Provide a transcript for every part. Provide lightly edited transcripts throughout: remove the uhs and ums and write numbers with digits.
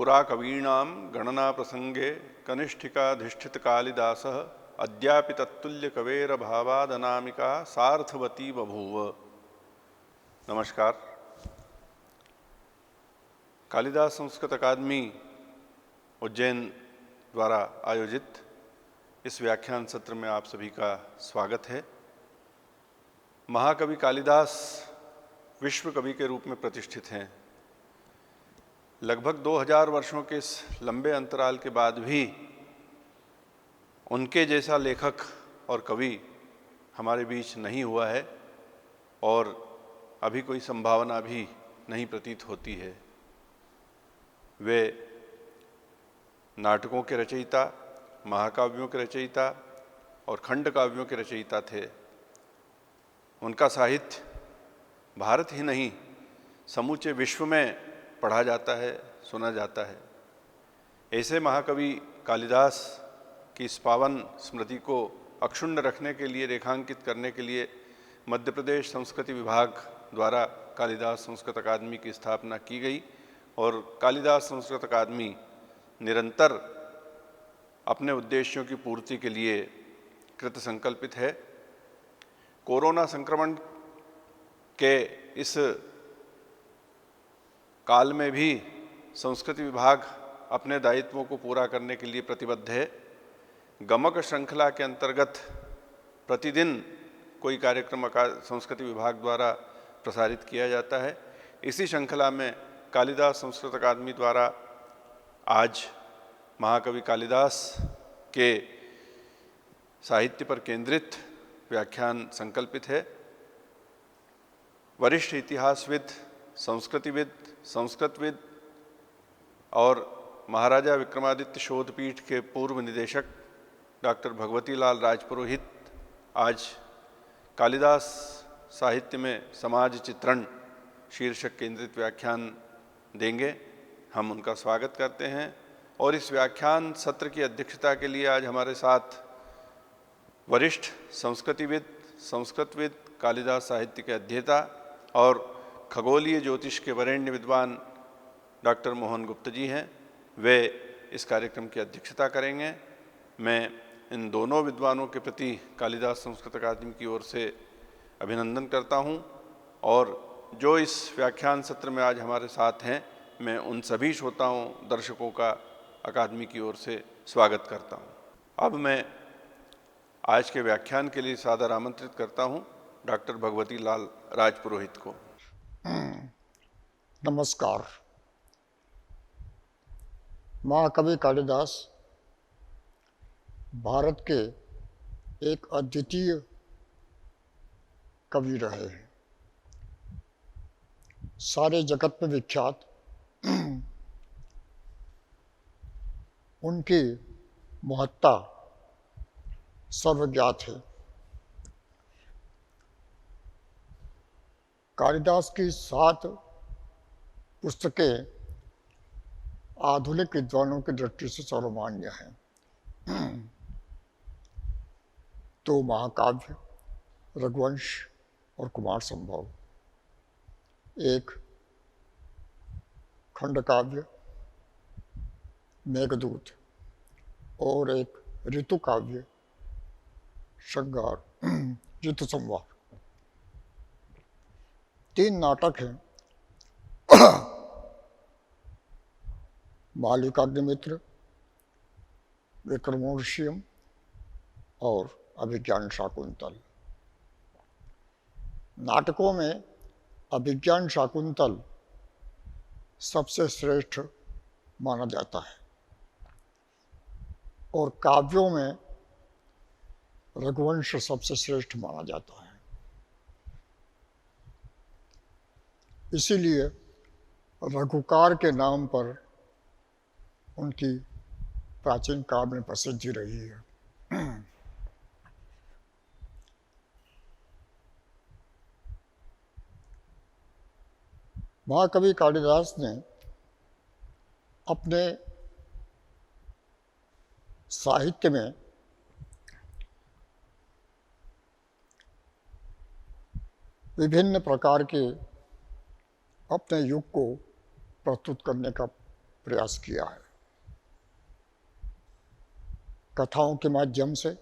पुरा कवीणां गणना प्रसंगे कनिष्ठिकाधिष्ठित कालिदासः अद्यापि तत्तुल्य कवेर भावादनामिका सार्थवती बभूव। नमस्कार। कालिदास संस्कृत अकादमी उज्जैन द्वारा आयोजित इस व्याख्यान सत्र में आप सभी का स्वागत है। महाकवि कालिदास विश्व कवि के रूप में प्रतिष्ठित हैं। लगभग 2000 वर्षों के इस लंबे अंतराल के बाद भी उनके जैसा लेखक और कवि हमारे बीच नहीं हुआ है और अभी कोई संभावना भी नहीं प्रतीत होती है। वे नाटकों के रचयिता, महाकाव्यों के रचयिता और खंड काव्यों के रचयिता थे। उनका साहित्य भारत ही नहीं समूचे विश्व में पढ़ा जाता है, सुना जाता है। ऐसे महाकवि कालिदास की इस पावन स्मृति को अक्षुण्ण रखने के लिए, रेखांकित करने के लिए मध्य प्रदेश संस्कृति विभाग द्वारा कालिदास संस्कृत अकादमी की स्थापना की गई और कालिदास संस्कृत अकादमी निरंतर अपने उद्देश्यों की पूर्ति के लिए कृत संकल्पित है। कोरोना संक्रमण के इस काल में भी संस्कृति विभाग अपने दायित्वों को पूरा करने के लिए प्रतिबद्ध है। गमक श्रृंखला के अंतर्गत प्रतिदिन कोई कार्यक्रम संस्कृति विभाग द्वारा प्रसारित किया जाता है। इसी श्रृंखला में कालिदास संस्कृत अकादमी द्वारा आज महाकवि कालिदास के साहित्य पर केंद्रित व्याख्यान संकल्पित है। वरिष्ठ इतिहासविद, संस्कृतिविद, संस्कृतविद और महाराजा विक्रमादित्य शोधपीठ के पूर्व निदेशक डॉक्टर भगवती लाल राजपुरोहित आज कालिदास साहित्य में समाज चित्रण शीर्षक केंद्रित व्याख्यान देंगे। हम उनका स्वागत करते हैं और इस व्याख्यान सत्र की अध्यक्षता के लिए आज हमारे साथ वरिष्ठ संस्कृतिविद, संस्कृतविद, कालिदास साहित्य के अध्येता और खगोलीय ज्योतिष के वरेण्य विद्वान डॉक्टर मोहन गुप्ता जी हैं। वे इस कार्यक्रम की अध्यक्षता करेंगे। मैं इन दोनों विद्वानों के प्रति कालिदास संस्कृत अकादमी की ओर से अभिनंदन करता हूं और जो इस व्याख्यान सत्र में आज हमारे साथ हैं, मैं उन सभी श्रोताओं, दर्शकों का अकादमी की ओर से स्वागत करता हूं। अब मैं आज के व्याख्यान के लिए सादर आमंत्रित करता हूं डॉक्टर भगवती लाल राजपुरोहित को। नमस्कार। महाकवि कालिदास भारत के एक अद्वितीय कवि रहे हैं। सारे जगत में विख्यात उनकी महत्ता सर्वज्ञात है। कालिदास की 7 पुस्तकें आधुनिक विद्वानों की दृष्टि से सर्वमान्य हैं। 2 महाकाव्य, रघुवंश और कुमार संभव, 1 खंडकाव्य मेघदूत और 1 ऋतु काव्य श्रृंगार ऋतु संवार। 3 नाटक हैं, मालिकाग्निमित्र, विक्रमोर्वशीयम और अभिज्ञान शाकुंतल। नाटकों में अभिज्ञान शाकुंतल सबसे श्रेष्ठ माना जाता है और काव्यों में रघुवंश सबसे श्रेष्ठ माना जाता है। इसीलिए रघुकार के नाम पर उनकी प्राचीन काल में प्रसिद्धि रही है। महाकवि कालिदास ने अपने साहित्य में विभिन्न प्रकार के अपने युग को प्रस्तुत करने का प्रयास किया है। कथाओं के माध्यम से,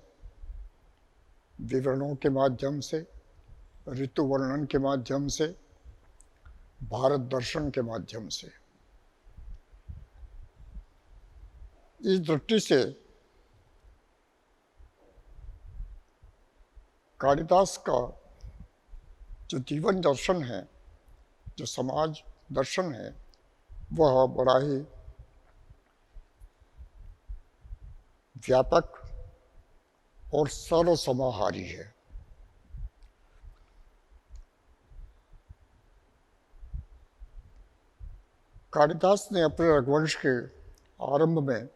विवरणों के माध्यम से, ऋतु वर्णन के माध्यम से, भारत दर्शन के माध्यम से। इस दृष्टि से कालिदास का जो जीवन दर्शन है, जो समाज दर्शन है, वह बड़ा ही व्यापक और सर्वसमाहारी है। कालिदास ने अपने रघुवंश के आरंभ में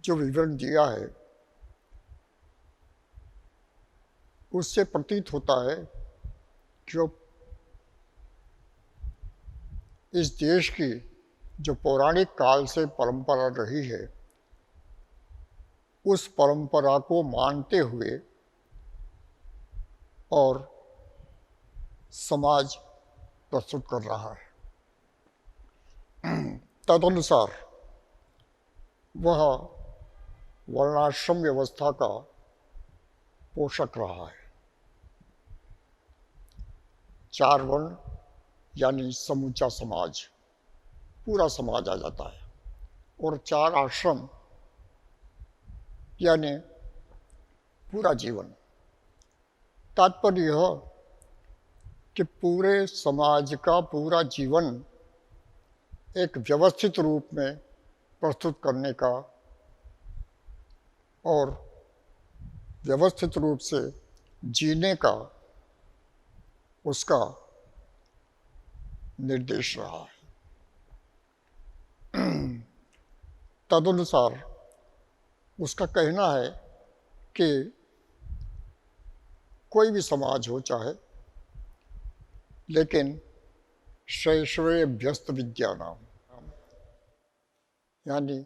जो विवरण दिया है, उससे प्रतीत होता है कि इस देश की जो पौराणिक काल से परंपरा रही है, उस परंपरा को मानते हुए और समाज प्रस्तुत कर रहा है। तदनुसार वह वर्णाश्रम व्यवस्था का पोषक रहा है। 4 वर्ण यानी समूचा समाज, पूरा समाज आ जाता है, और 4 आश्रम यानी पूरा जीवन। तात्पर्य यह कि पूरे समाज का पूरा जीवन एक व्यवस्थित रूप में प्रस्तुत करने का और व्यवस्थित रूप से जीने का उसका निर्देश रहा है। तदनुसार उसका कहना है कि कोई भी समाज हो चाहे, लेकिन शैशवेभ्यस्त विद्या नाम, यानी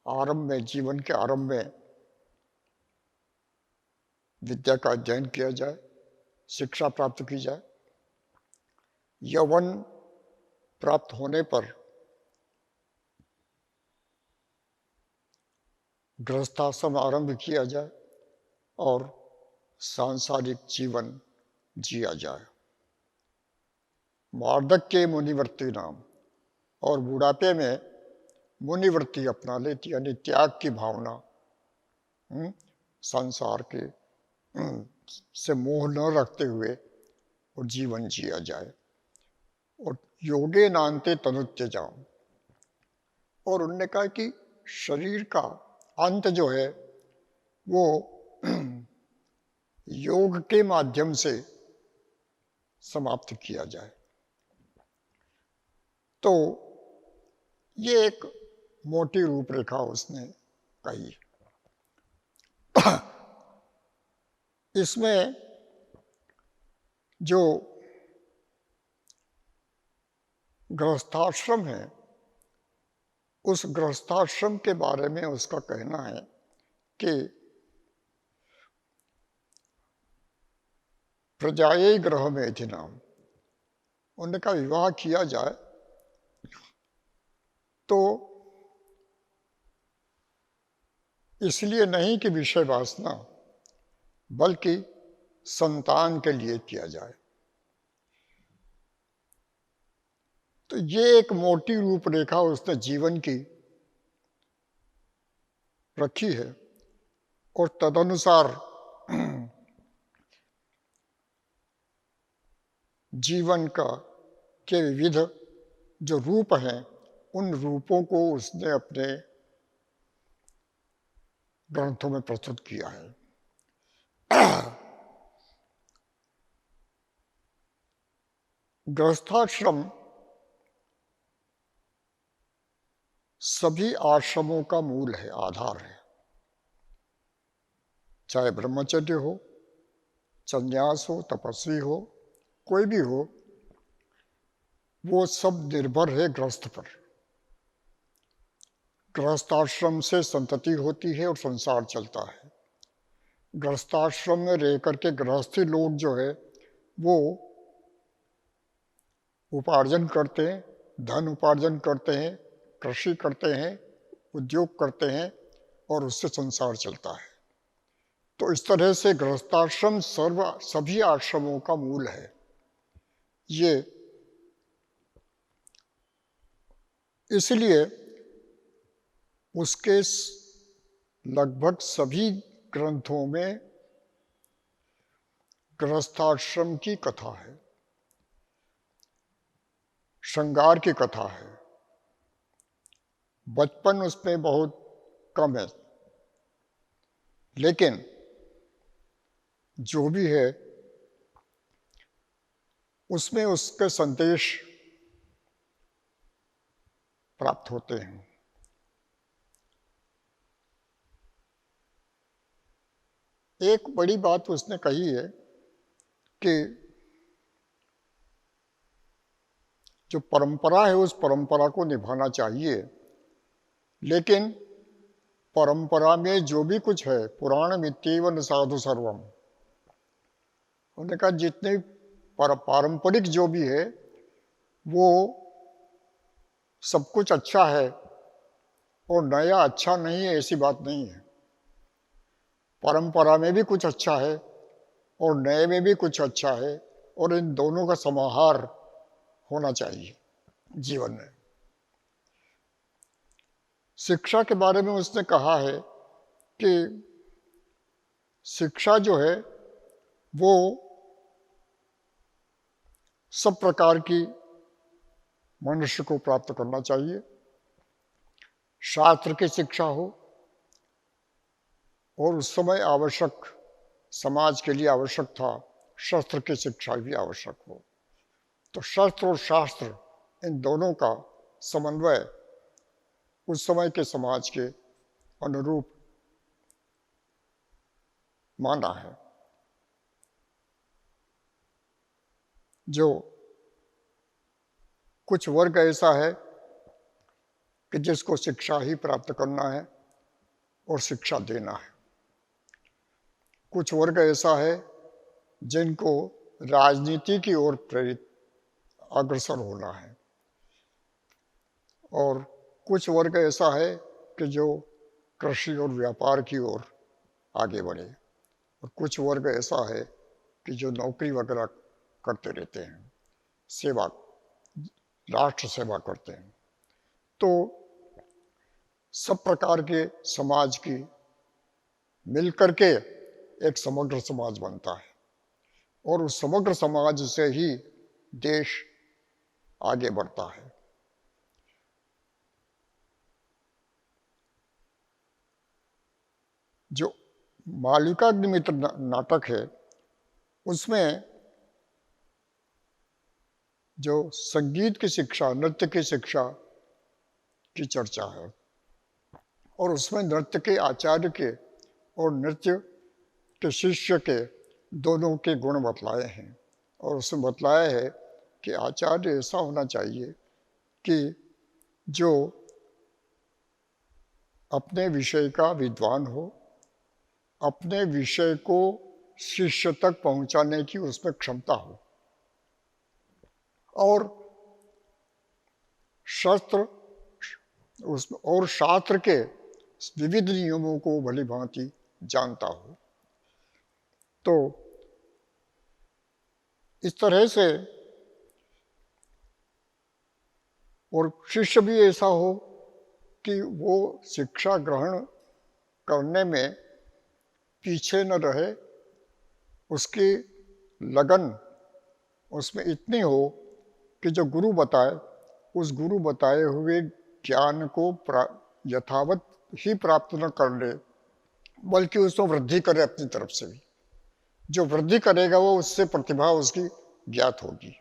आरंभ में, जीवन के आरंभ में विद्या का अध्ययन किया जाए, शिक्षा प्राप्त की जाए। यौवन प्राप्त होने पर गृहस्थाश्रम आरंभ किया जाए और सांसारिक जीवन जिया जाए। वार्धक्य मुनिवर्ती नाम, और बुढ़ापे में मुनिवर्ती अपना लेती, यानी त्याग की भावना, संसार के से मोह न रखते हुए और जीवन जिया जाए। और योगे नान्ते तनुत्यजाम, और उन्होंने कहा कि शरीर का अंत जो है वो योग के माध्यम से समाप्त किया जाए। तो ये एक मोटी रूपरेखा उसने कही। इसमें जो गृहस्थाश्रम है, उस गृहस्थाश्रम के बारे में उसका कहना है कि प्रजाये गृह में थी नाम, उनका विवाह किया जाए तो इसलिए नहीं कि विषय वासना, बल्कि संतान के लिए किया जाए। तो ये एक मोटी रूपरेखा उसने जीवन की रखी है, और तदनुसार जीवन के विविध जो रूप हैं, उन रूपों को उसने अपने ग्रंथों में प्रस्तुत किया है। गृहस्थाश्रम सभी आश्रमों का मूल है, आधार है। चाहे ब्रह्मचर्य हो, संन्यास हो, तपस्वी हो, कोई भी हो, वो सब निर्भर है गृहस्थ पर। गृहस्थाश्रम से संतति होती है और संसार चलता है। गृहस्थाश्रम में रह करके गृहस्थी लोग जो है वो उपार्जन करते हैं, धन उपार्जन करते हैं, कृषि करते हैं, उद्योग करते हैं और उससे संसार चलता है। तो इस तरह से गृहस्थाश्रम सभी आश्रमों का मूल है। ये इसलिए उसके लगभग सभी ग्रंथों में गृहस्थाश्रम की कथा है, श्रृंगार की कथा है। बचपन उसमें बहुत कम है, लेकिन जो भी है उसमें उसके संदेश प्राप्त होते हैं। एक बड़ी बात उसने कही है कि जो परंपरा है उस परंपरा को निभाना चाहिए, लेकिन परंपरा में जो भी कुछ है, पुराण मित्येव न साधु सर्वम, उन्होंने कहा जितने पारंपरिक जो भी है वो सब कुछ अच्छा है और नया अच्छा नहीं है, ऐसी बात नहीं है। परंपरा में भी कुछ अच्छा है और नए में भी कुछ अच्छा है, और इन दोनों का समाहार होना चाहिए जीवन में। शिक्षा के बारे में उसने कहा है कि शिक्षा जो है वो सब प्रकार की मनुष्य को प्राप्त करना चाहिए। शास्त्र की शिक्षा हो और उस समय आवश्यक, समाज के लिए आवश्यक था, शस्त्र की शिक्षा भी आवश्यक हो। तो शस्त्र और शास्त्र इन दोनों का समन्वय उस समय के समाज के अनुरूप माना है। जो कुछ वर्ग ऐसा है कि जिसको शिक्षा ही प्राप्त करना है और शिक्षा देना है। कुछ वर्ग ऐसा है जिनको राजनीति की ओर प्रेरित अग्रसर होना है, और कुछ वर्ग ऐसा है कि जो कृषि और व्यापार की ओर आगे बढ़े, और कुछ वर्ग ऐसा है कि जो नौकरी वगैरह करते रहते हैं, सेवा, राष्ट्र सेवा करते हैं। तो सब प्रकार के समाज की मिलकर के एक समग्र समाज बनता है, और उस समग्र समाज से ही देश आगे बढ़ता है। जो मालिकाग्निमित्र नाटक है उसमें जो संगीत की शिक्षा, नृत्य की शिक्षा की चर्चा है, और उसमें नृत्य के आचार्य के और नृत्य के शिष्य के दोनों के गुण बतलाए हैं। और उसमें बतलाया है कि आचार्य ऐसा होना चाहिए कि जो अपने विषय का विद्वान हो, अपने विषय को शिष्य तक पहुंचाने की उसमें क्षमता हो, और शास्त्र के विविध नियमों को भली भांति जानता हो। तो इस तरह से, और शिष्य भी ऐसा हो कि वो शिक्षा ग्रहण करने में पीछे न रहे, उसकी लगन उसमें इतनी हो कि जो गुरु बताए उस गुरु बताए हुए ज्ञान को यथावत ही प्राप्त न कर ले, बल्कि उसमें वृद्धि करे अपनी तरफ से भी। जो वृद्धि करेगा वो उससे प्रतिभा उसकी ज्ञात होगी।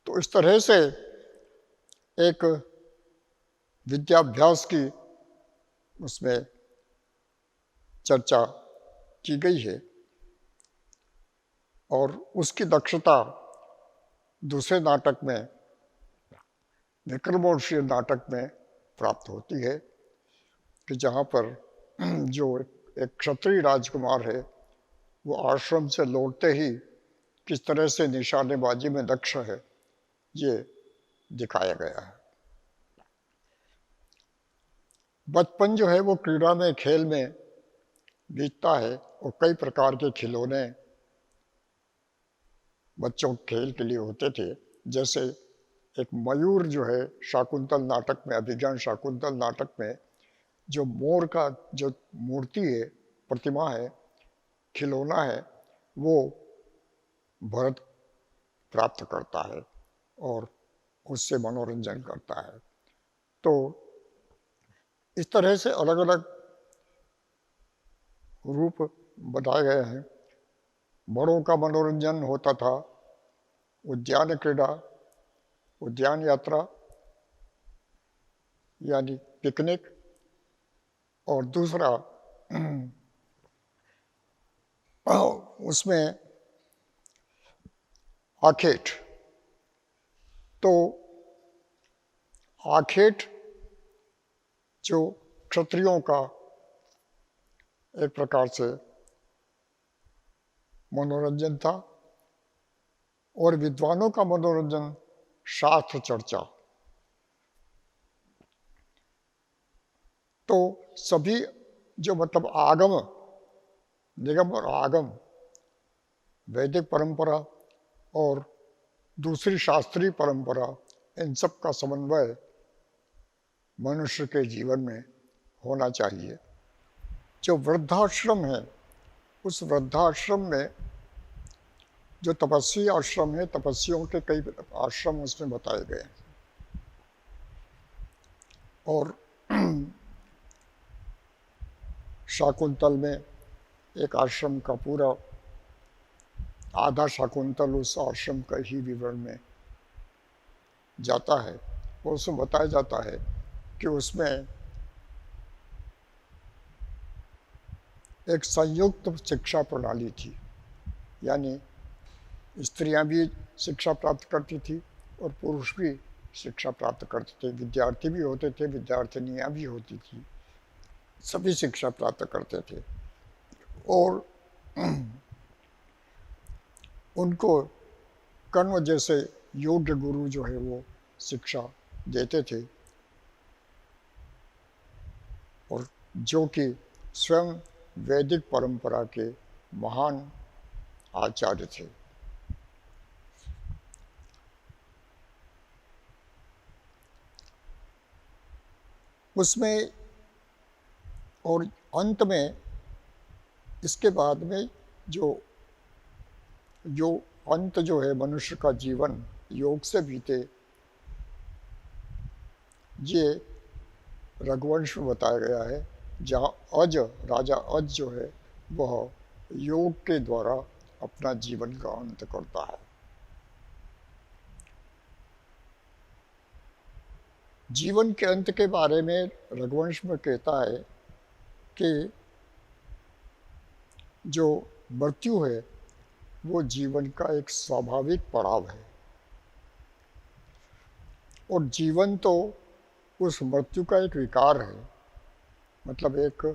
तो इस तरह से एक विद्याभ्यास की उसमें चर्चा की गई है, और उसकी दक्षता दूसरे नाटक में, विक्रमोर्वशीय नाटक में प्राप्त होती है, कि जहाँ पर जो एक क्षत्रिय राजकुमार है वो आश्रम से लौटते ही किस तरह से निशानेबाजी में दक्ष है, ये दिखाया गया है। बचपन जो है वो क्रीड़ा में, खेल में बीतता है और कई प्रकार के खिलौने बच्चों के खेल के लिए होते थे। जैसे एक मयूर जो है शाकुंतल नाटक में, अभिज्ञान शाकुंतल नाटक में जो मोर का जो मूर्ति है, प्रतिमा है, खिलौना है, वो भरत प्राप्त करता है और उससे मनोरंजन करता है। तो इस तरह से अलग अलग रूप बताए गए हैं। बड़ों का मनोरंजन होता था उद्यान क्रीड़ा, उद्यान यात्रा यानी पिकनिक, और दूसरा उसमें आखेट। तो आखेट जो क्षत्रियों का एक प्रकार से मनोरंजन था और विद्वानों का मनोरंजन शास्त्र चर्चा। तो सभी जो मतलब आगम, निगम और आगम, वैदिक परंपरा और दूसरी शास्त्रीय परंपरा, इन सब का समन्वय मनुष्य के जीवन में होना चाहिए। जो वृद्धाश्रम है, उस वृद्धाश्रम में जो तपस्वी आश्रम है, तपस्वियों के कई आश्रम उसमें बताए गए हैं। और शाकुंतल में एक आश्रम का पूरा आधा शाकुंतल उस आश्रम का ही विवरण में जाता है और उसमें बताया जाता है कि उसमें एक संयुक्त शिक्षा प्रणाली थी, यानी स्त्रियां भी शिक्षा प्राप्त करती थी और पुरुष भी शिक्षा प्राप्त करते थे। विद्यार्थी भी होते थे, विद्यार्थिनियां भी होती थी, सभी शिक्षा प्राप्त करते थे। और उनको कर्ण जैसे योग्य गुरु जो है वो शिक्षा देते थे और जो कि स्वयं वैदिक परंपरा के महान आचार्य थे। उसमें और अंत में इसके बाद में जो अंत जो है मनुष्य का जीवन योग से बीते, ये रघुवंश में बताया गया है, जहाँ अज, राजा अज जो है वह योग के द्वारा अपना जीवन का अंत करता है। जीवन के अंत के बारे में रघुवंश में कहता है कि जो मृत्यु है वो जीवन का एक स्वाभाविक पड़ाव है और जीवन तो उस मृत्यु का एक विकार है, मतलब एक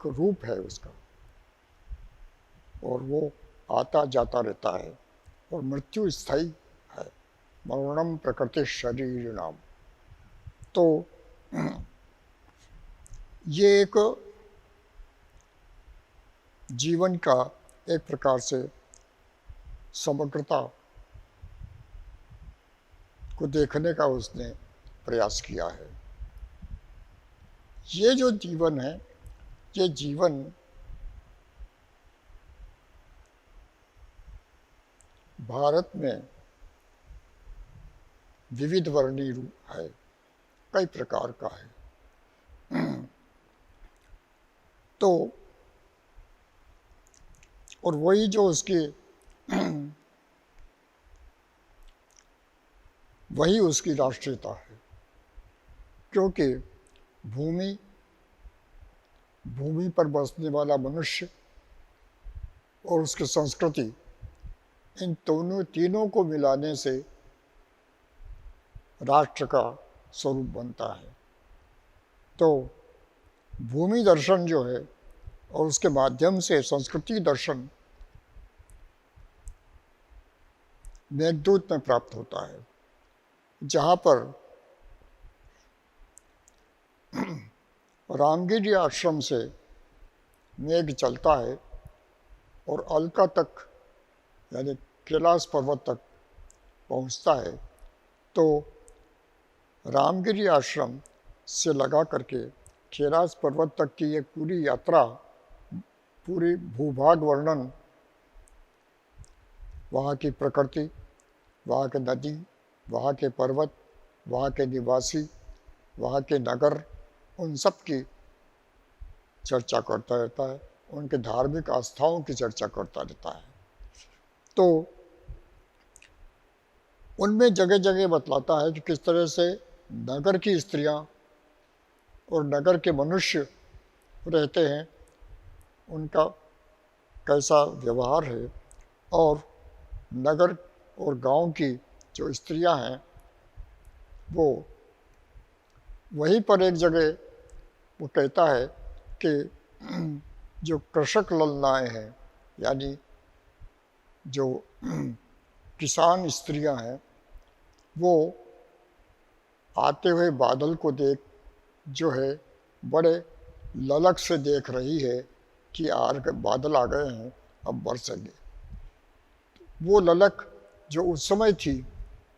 रूप है उसका, और वो आता जाता रहता है और मृत्यु स्थायी है। मरणम प्रकृति शरीर नाम। तो ये एक जीवन का एक प्रकार से समग्रता को देखने का उसने प्रयास किया है। ये जो जीवन है, ये जीवन भारत में विविध वर्णीय रूप है, कई प्रकार का है। तो और वही जो उसकी वही उसकी राष्ट्रीयता है, क्योंकि भूमि पर बसने वाला मनुष्य और उसकी संस्कृति, इन तीनों को मिलाने से राष्ट्र का स्वरूप बनता है। तो भूमि दर्शन जो है और उसके माध्यम से संस्कृति दर्शन मेघदूत में प्राप्त होता है, जहाँ पर रामगिरी आश्रम से मेघ चलता है और अलका तक यानी कैलाश पर्वत तक पहुँचता है। तो रामगिरी आश्रम से लगा करके कैलाश पर्वत तक की ये पूरी यात्रा, पूरी भूभाग वर्णन, वहाँ की प्रकृति, वहाँ के नदी, वहाँ के पर्वत, वहाँ के निवासी, वहाँ के नगर, उन सब की चर्चा करता रहता है, उनके धार्मिक आस्थाओं की चर्चा करता रहता है। तो उनमें जगह जगह बतलाता है कि किस तरह से नगर की स्त्रियां और नगर के मनुष्य रहते हैं, उनका कैसा व्यवहार है, और नगर और गांव की जो स्त्रियां हैं वो वहीं पर एक जगह वो कहता है कि जो कृषक ललनाएँ हैं, यानी जो किसान स्त्रियां हैं, वो आते हुए बादल को देख जो है बड़े ललक से देख रही है कि बादल आ गए हैं, अब बरसेंगे। वो ललक जो उस समय थी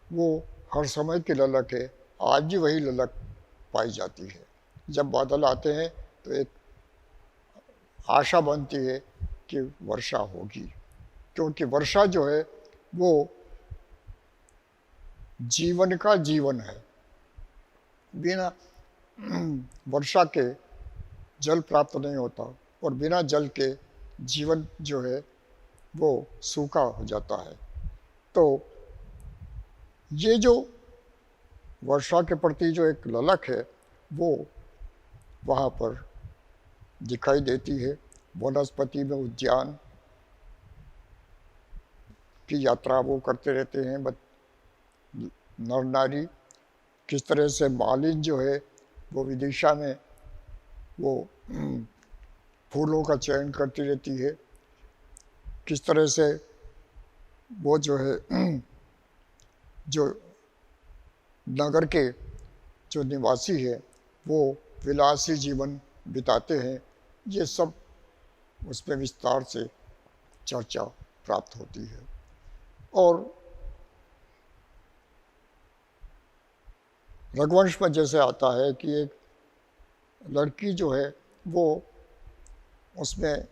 वो हर समय की ललक है, आज भी वही ललक पाई जाती है। जब बादल आते हैं तो एक आशा बनती है कि वर्षा होगी, क्योंकि वर्षा जो है वो जीवन का जीवन है। बिना वर्षा के जल प्राप्त नहीं होता और बिना जल के जीवन जो है वो सूखा हो जाता है। तो ये जो वर्षा के प्रति जो एक ललक है वो वहाँ पर दिखाई देती है। वनस्पति में उद्यान की यात्रा वो करते रहते हैं, नर नारी। किस तरह से मालिन जो है वो विदिशा में वो फूलों का चयन करती रहती है, किस तरह से वो जो है जो नगर के जो निवासी है वो विलासी जीवन बिताते हैं, ये सब उसमें विस्तार से चर्चा प्राप्त होती है। और रघुवंश में जैसे आता है कि एक लड़की जो है वो उसमें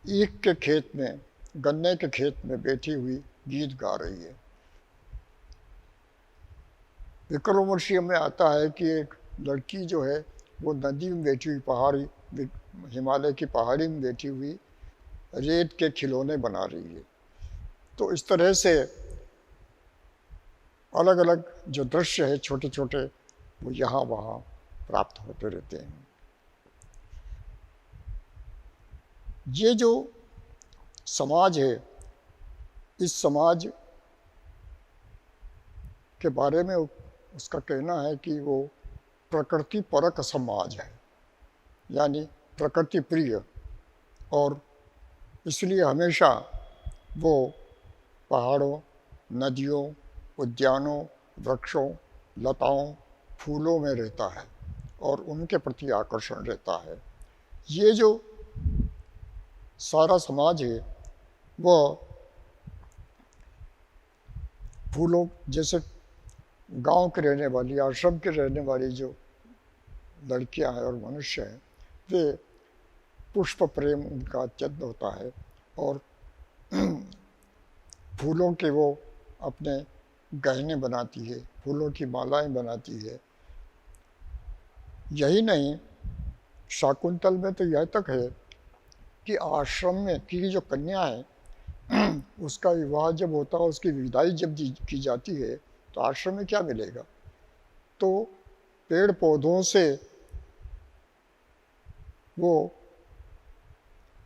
ईख के खेत में, गन्ने के खेत में बैठी हुई गीत गा रही है। विक्रमोर्वशीय में आता है कि एक लड़की जो है वो नदी में बैठी हुई, पहाड़ी, हिमालय की पहाड़ी में बैठी हुई रेत के खिलौने बना रही है। तो इस तरह से अलग अलग जो दृश्य है छोटे छोटे वो यहाँ वहाँ प्राप्त होते रहते हैं। ये जो समाज है, इस समाज के बारे में उसका कहना है कि वो प्रकृति परक समाज है, यानी प्रकृति प्रिय, और इसलिए हमेशा वो पहाड़ों, नदियों, उद्यानों, वृक्षों, लताओं, फूलों में रहता है और उनके प्रति आकर्षण रहता है। ये जो सारा समाज है वह फूलों, जैसे गांव के रहने वाली, आश्रम के रहने वाली जो लड़कियां हैं और मनुष्य हैं, वे पुष्प प्रेम उनका अत्यंत होता है और फूलों के वो अपने गहने बनाती है, फूलों की मालाएं बनाती है। यही नहीं, शाकुंतल में तो यह तक है कि आश्रम में की जो कन्या है उसका विवाह जब होता है, उसकी विदाई जब की जाती है तो आश्रम में क्या मिलेगा? तो पेड़ पौधों से वो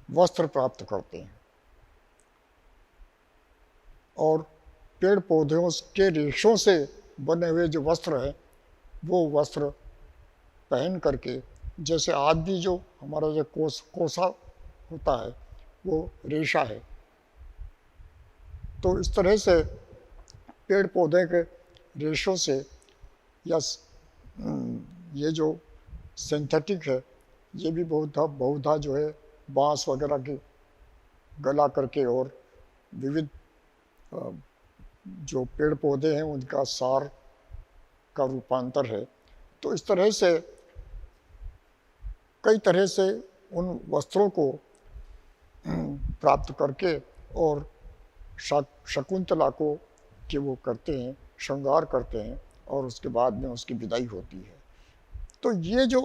वस्त्र प्राप्त करते हैं और पेड़ पौधों के रेशों से बने हुए जो वस्त्र हैं वो वस्त्र पहन करके, जैसे आज भी जो हमारा जो कोसा होता है वो रेशा है, तो इस तरह से पेड़ पौधे के रेशों से या ये जो सिंथेटिक है, ये भी बहुधा जो है बांस वगैरह की गला करके और विविध जो पेड़ पौधे हैं उनका सार का रूपांतर है। तो इस तरह से कई तरह से उन वस्त्रों को प्राप्त करके और शकुंतला को कि वो करते हैं, श्रृंगार करते हैं और उसके बाद में उसकी विदाई होती है। तो ये जो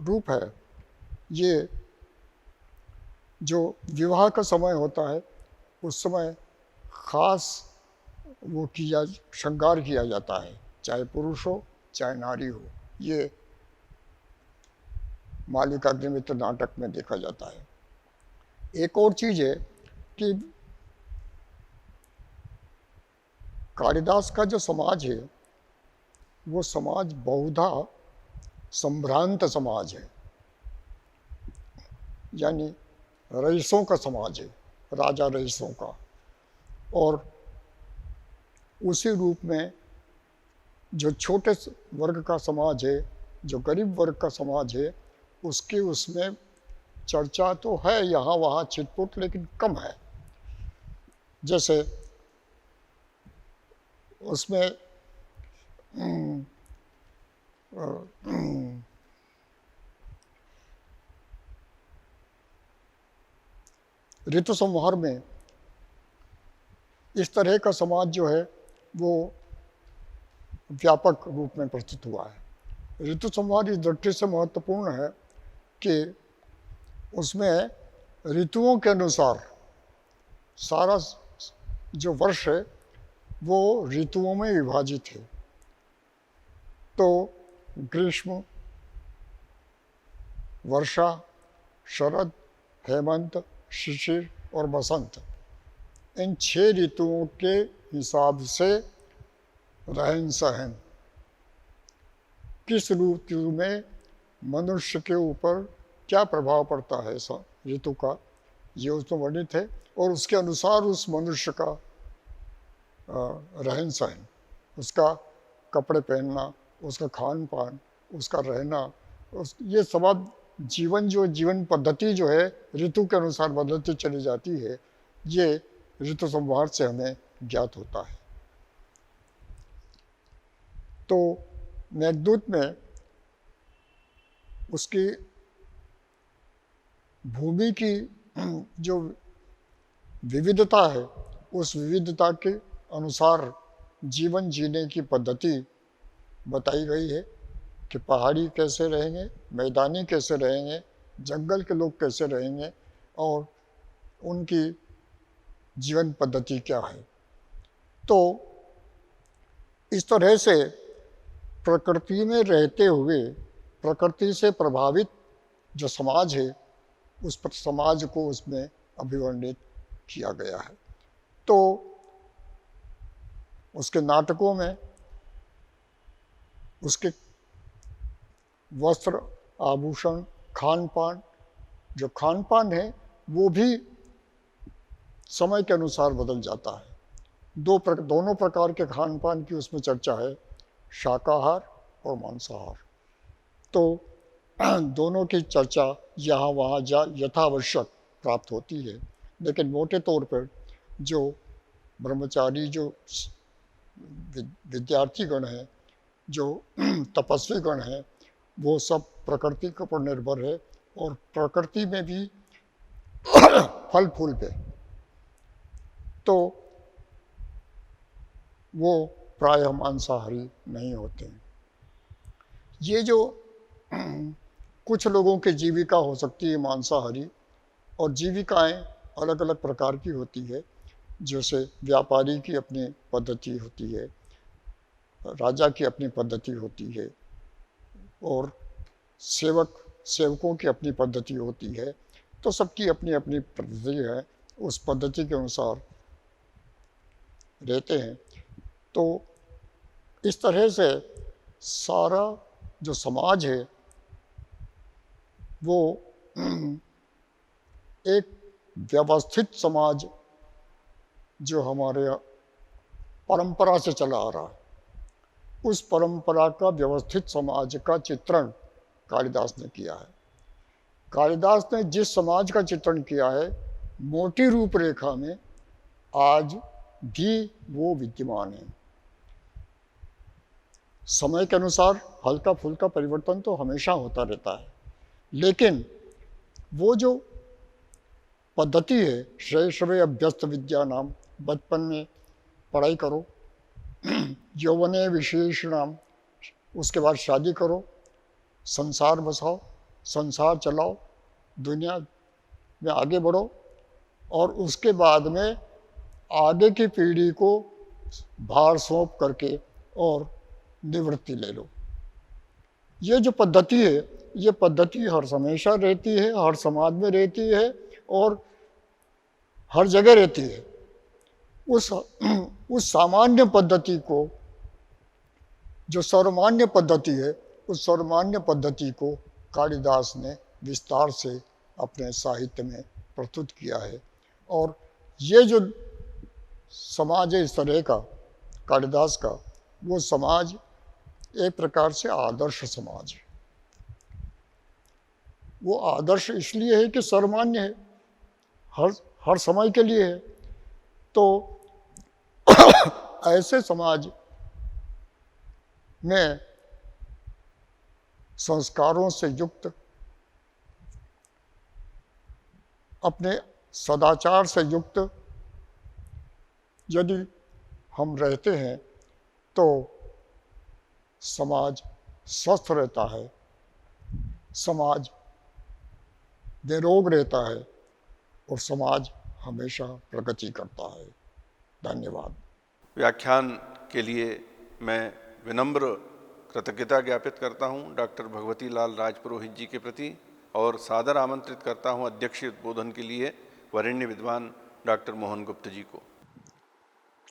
रूप है, ये जो विवाह का समय होता है उस समय खास वो श्रृंगार किया जाता है, चाहे पुरुष हो चाहे नारी हो। ये मालिकाग्निमित्र नाटक में देखा जाता है। एक और चीज़ है कि कालिदास का जो समाज है वो समाज बहुधा संभ्रांत समाज है, यानी रईसों का समाज है, राजा रईसों का। और उसी रूप में जो छोटे वर्ग का समाज है, जो गरीब वर्ग का समाज है, उसकी उसमें चर्चा तो है यहाँ वहाँ छिटपुट, लेकिन कम है। जैसे उसमें ऋतु संहार में इस तरह का समाज जो है वो व्यापक रूप में प्रस्तुत हुआ है। ऋतु संहार इस दृष्टि से महत्वपूर्ण है कि उसमें ऋतुओं के अनुसार सारा जो वर्ष है वो ऋतुओं में विभाजित है। तो ग्रीष्म, वर्षा, शरद, हेमंत, शिशिर और बसंत, इन 6 ऋतुओं के हिसाब से रहन सहन, किस ऋतु में मनुष्य के ऊपर क्या प्रभाव पड़ता है ऋतु का, ये उसमें वर्णित है। और उसके अनुसार उस मनुष्य का रहन सहन, उसका कपड़े पहनना, उसका खान पान, उसका रहना, ये सब जीवन पद्धति जो है ऋतु के अनुसार बदलती चली जाती है। ये ऋतु संहार से हमें ज्ञात होता है। तो मेघदूत में उसकी भूमि की जो विविधता है, उस विविधता के अनुसार जीवन जीने की पद्धति बताई गई है कि पहाड़ी कैसे रहेंगे, मैदानी कैसे रहेंगे, जंगल के लोग कैसे रहेंगे और उनकी जीवन पद्धति क्या है। तो इस तरह से प्रकृति में रहते हुए प्रकृति से प्रभावित जो समाज है उस समाज को उसमें अभिवर्णित किया गया है। तो उसके नाटकों में उसके वस्त्र, आभूषण, खान पान, जो खान पान है वो भी समय के अनुसार बदल जाता है। दोनों प्रकार के खान पान की उसमें चर्चा है, शाकाहार और मांसाहार। तो दोनों की चर्चा यहाँ वहाँ यथावश्यक प्राप्त होती है। लेकिन मोटे तौर पर जो ब्रह्मचारी, जो विद्यार्थी गण हैं, जो तपस्वी गण हैं, वो सब प्रकृति के ऊपर निर्भर है और प्रकृति में भी फल फूल पे, तो वो प्रायः मांसाहारी नहीं होते हैं। ये जो कुछ लोगों की जीविका हो सकती है मांसाहारी, और जीविकाएं अलग अलग प्रकार की होती है। जैसे व्यापारी की अपनी पद्धति होती है, राजा की अपनी पद्धति होती है और सेवकों की अपनी पद्धति होती है। तो सबकी अपनी अपनी पद्धति है, उस पद्धति के अनुसार रहते हैं। तो इस तरह से सारा जो समाज है वो एक व्यवस्थित समाज जो हमारे परंपरा से चला आ रहा है, उस परंपरा का व्यवस्थित समाज का चित्रण कालिदास ने किया है। कालिदास ने जिस समाज का चित्रण किया है, मोटी रूपरेखा में आज भी वो विद्यमान है। समय के अनुसार हल्का फुल्का परिवर्तन तो हमेशा होता रहता है, लेकिन वो जो पद्धति है, शैशवे अभ्यस्त विद्या नाम, बचपन में पढ़ाई करो, यौवने विशेष नाम, उसके बाद शादी करो, संसार बसाओ, संसार चलाओ, दुनिया में आगे बढ़ो, और उसके बाद में आगे की पीढ़ी को भार सौंप करके और निवृत्ति ले लो। ये जो पद्धति है, ये पद्धति हर हमेशा रहती है, हर समाज में रहती है और हर जगह रहती है। उस सामान्य पद्धति को, जो सर्वमान्य पद्धति है, उस सर्वमान्य पद्धति को कालिदास ने विस्तार से अपने साहित्य में प्रस्तुत किया है। और ये जो समाज है इस तरह का कालिदास का, वो समाज एक प्रकार से आदर्श समाज है। वो आदर्श इसलिए है कि सर्वमान्य है, हर समय के लिए है। तो ऐसे समाज में संस्कारों से युक्त, अपने सदाचार से युक्त यदि हम रहते हैं तो समाज स्वस्थ रहता है, समाज निरोग रहता है और समाज हमेशा प्रगति करता है। धन्यवाद। व्याख्यान के लिए मैं विनम्र कृतज्ञता ज्ञापित करता हूं डॉक्टर भगवती लाल राजपुरोहित जी के प्रति, और सादर आमंत्रित करता हूं अध्यक्षीय उद्बोधन के लिए वरेण्य विद्वान डॉक्टर मोहन गुप्त जी को।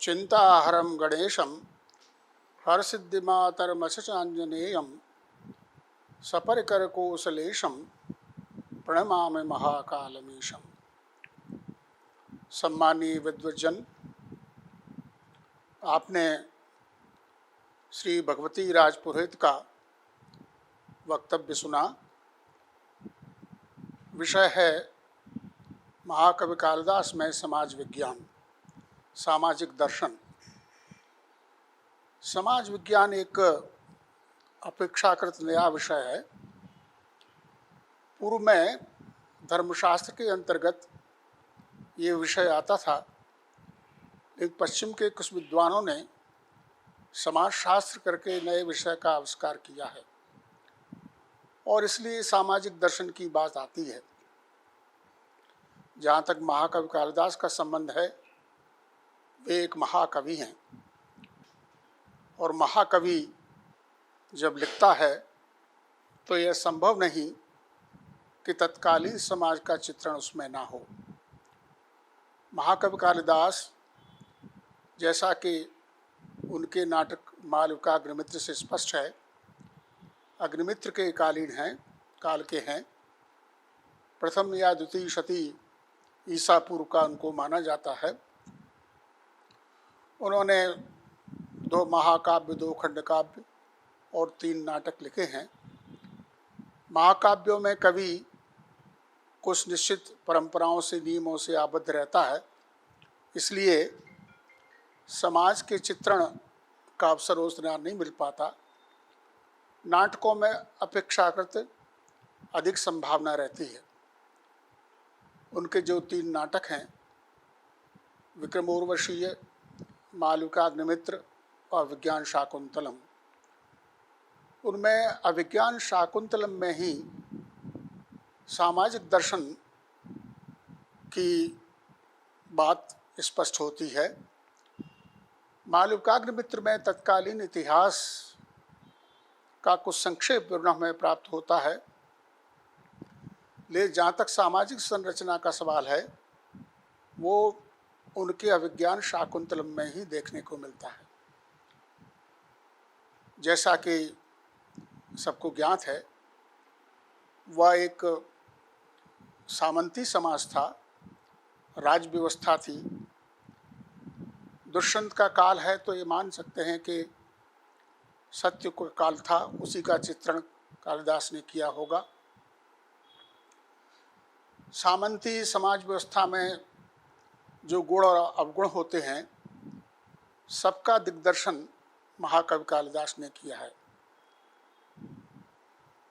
चिंताहरम गणेशम हरसिद्धिमातरमशचांजनेयम सपरिकर कोसलेशम प्रणमामि महाकालमीशम। सम्मानीय विद्वज्जन, आपने श्री भगवती राजपुरोहित का वक्तव्य सुना। विषय है महाकवि कालिदास में समाज विज्ञान, सामाजिक दर्शन। समाज विज्ञान एक अपेक्षाकृत नया विषय है। पूर्व में धर्मशास्त्र के अंतर्गत ये विषय आता था, लेकिन पश्चिम के कुछ विद्वानों ने समाजशास्त्र करके नए विषय का आविष्कार किया है और इसलिए सामाजिक दर्शन की बात आती है। जहाँ तक महाकवि कालिदास का संबंध है, वे एक महाकवि हैं और महाकवि जब लिखता है तो यह संभव नहीं कि तत्कालीन समाज का चित्रण उसमें ना हो। महाकवि कालिदास, जैसा कि उनके नाटक मालविका अग्निमित्र से स्पष्ट है, अग्निमित्र के कालीन हैं, काल के हैं। प्रथम या द्वितीय शती ईसा पूर्व का उनको माना जाता है। उन्होंने 2 महाकाव्य, 2 खंडकाव्य और 3 नाटक लिखे हैं। महाकाव्यों में कवि कुछ निश्चित परंपराओं से, नियमों से आबद्ध रहता है, इसलिए समाज के चित्रण का अवसर उस तरह नहीं मिल पाता। नाटकों में अपेक्षाकृत अधिक संभावना रहती है। उनके जो 3 नाटक हैं, विक्रमोर्वशीय, मालविका अग्निमित्र और विज्ञान शाकुंतलम, उनमें अभिज्ञान शाकुंतलम में ही सामाजिक दर्शन की बात स्पष्ट होती है। मालविकाग्निमित्र में तत्कालीन इतिहास का कुछ संक्षेप विवरण हमें प्राप्त होता है, ले जहाँ तक सामाजिक संरचना का सवाल है वो उनके अभिज्ञान शाकुंतलम में ही देखने को मिलता है। जैसा कि सबको ज्ञात है, वह एक सामंती समाज था, राज व्यवस्था थी। दुष्यंत का काल है तो ये मान सकते हैं कि सत्य को काल था, उसी का चित्रण कालिदास ने किया होगा। सामंती समाज व्यवस्था में जो गुण और अवगुण होते हैं, सबका दिग्दर्शन महाकवि कालिदास ने किया है।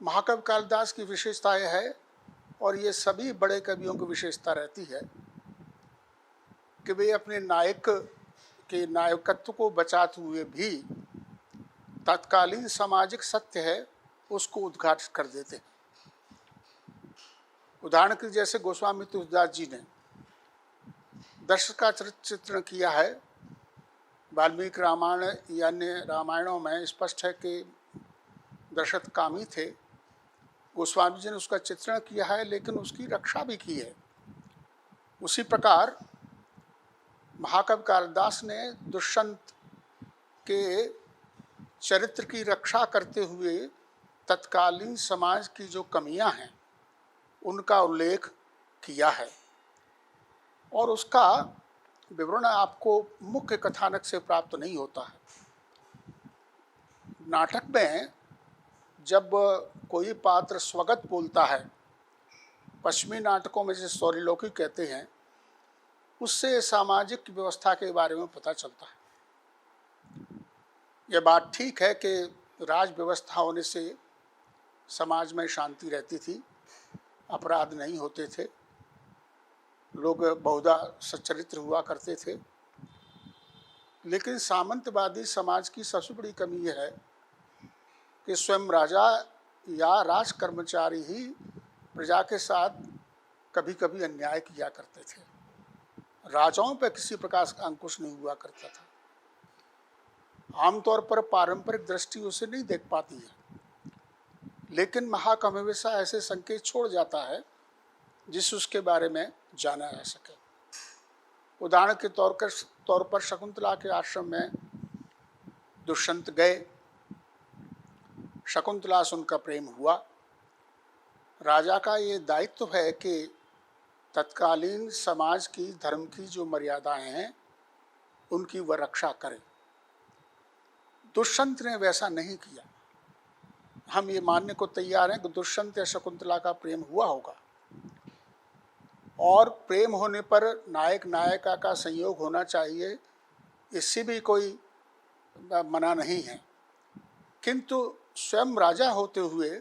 महाकवि कालिदास की विशेषता यह है, और ये सभी बड़े कवियों की विशेषता रहती है, कि वे अपने नायक के नायकत्व को बचाते हुए भी तत्कालीन सामाजिक सत्य है उसको उद्घाटित कर देते हैं। उदाहरण के जैसे गोस्वामी तुलसीदास जी ने दशरथ का चित्रण किया है। वाल्मीकि रामायण या अन्य रामायणों में स्पष्ट है कि दशरथ कामी थे। गोस्वामी जी ने उसका चित्रण किया है, लेकिन उसकी रक्षा भी की है। उसी प्रकार महाकवि कालिदास ने दुष्यंत के चरित्र की रक्षा करते हुए तत्कालीन समाज की जो कमियां हैं उनका उल्लेख किया है, और उसका विवरण आपको मुख्य कथानक से प्राप्त नहीं होता है। नाटक में जब कोई पात्र स्वगत बोलता है, पश्चिमी नाटकों में जिसे सौरिलोकी कहते हैं, उससे सामाजिक व्यवस्था के बारे में पता चलता है। यह बात ठीक है कि राज व्यवस्था होने से समाज में शांति रहती थी, अपराध नहीं होते थे, लोग बहुधा सच्चरित्र हुआ करते थे। लेकिन सामंतवादी समाज की सबसे बड़ी कमी यह है कि स्वयं राजा या राज कर्मचारी ही प्रजा के साथ कभी कभी अन्याय किया करते थे। राजाओं पर किसी प्रकार का अंकुश नहीं हुआ करता था। आमतौर पर पारंपरिक दृष्टि उसे नहीं देख पाती है, लेकिन महाकवि हमेशा ऐसे संकेत छोड़ जाता है जिस उसके बारे में जाना जा सके। उदाहरण के तौर पर शकुंतला के आश्रम में दुष्यंत गए, शकुंतला से उनका प्रेम हुआ। राजा का ये दायित्व है कि तत्कालीन समाज की धर्म की जो मर्यादाएं हैं उनकी वह रक्षा करे। दुष्यंत ने वैसा नहीं किया। हम ये मानने को तैयार हैं कि दुष्यंत या शकुंतला का प्रेम हुआ होगा, और प्रेम होने पर नायक नायिका का संयोग होना चाहिए, इससे भी कोई मना नहीं है। किंतु स्वयं राजा होते हुए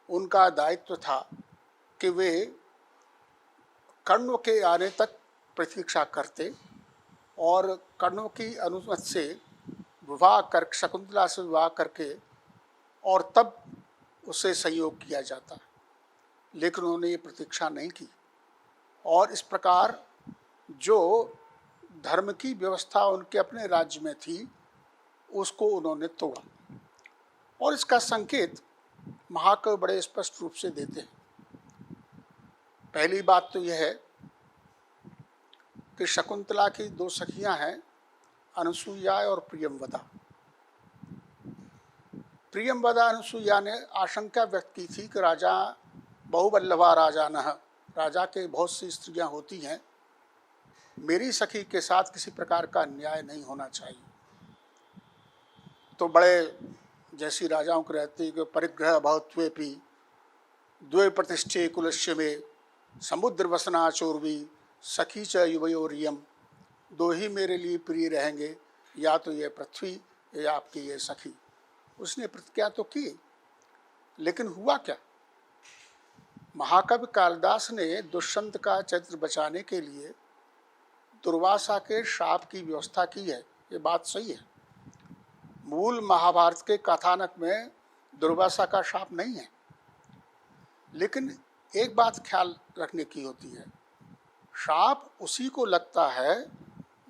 उनका दायित्व था कि वे कर्ण के आने तक प्रतीक्षा करते, और कर्ण की अनुमति से विवाह कर शकुंतला से विवाह करके और तब उससे संयोग किया जाता। लेकिन उन्होंने ये प्रतीक्षा नहीं की, और इस प्रकार जो धर्म की व्यवस्था उनके अपने राज्य में थी उसको उन्होंने तोड़ा। और इसका संकेत महाकवि बड़े स्पष्ट रूप से देते हैं। पहली बात तो यह है कि शकुंतला की दो सखियां हैं, अनुसुईया और प्रियंवदा। प्रियंवदा अनुसुईया ने आशंका व्यक्त की थी कि राजा बहुवल्लभा राजानः, राजा के बहुत सी स्त्रियां होती हैं, मेरी सखी के साथ किसी प्रकार का अन्याय नहीं होना चाहिए। तो बड़े जैसी राजाओं के रहते कि परिग्रह भवत्वेपि द्वे प्रतिष्ठे कुलस्य में समुद्र वसना चोरवी सखी च युवयोरियम, दो ही मेरे लिए प्रिय रहेंगे, या तो ये पृथ्वी या आपकी ये सखी। उसने प्रतिज्ञा तो की, लेकिन हुआ क्या? महाकवि कालिदास ने दुष्यंत का चरित्र बचाने के लिए दुर्वासा के शाप की व्यवस्था की है। ये बात सही है। मूल महाभारत के कथानक में दुर्वासा का शाप नहीं है, लेकिन एक बात ख्याल रखने की होती है, शाप उसी को लगता है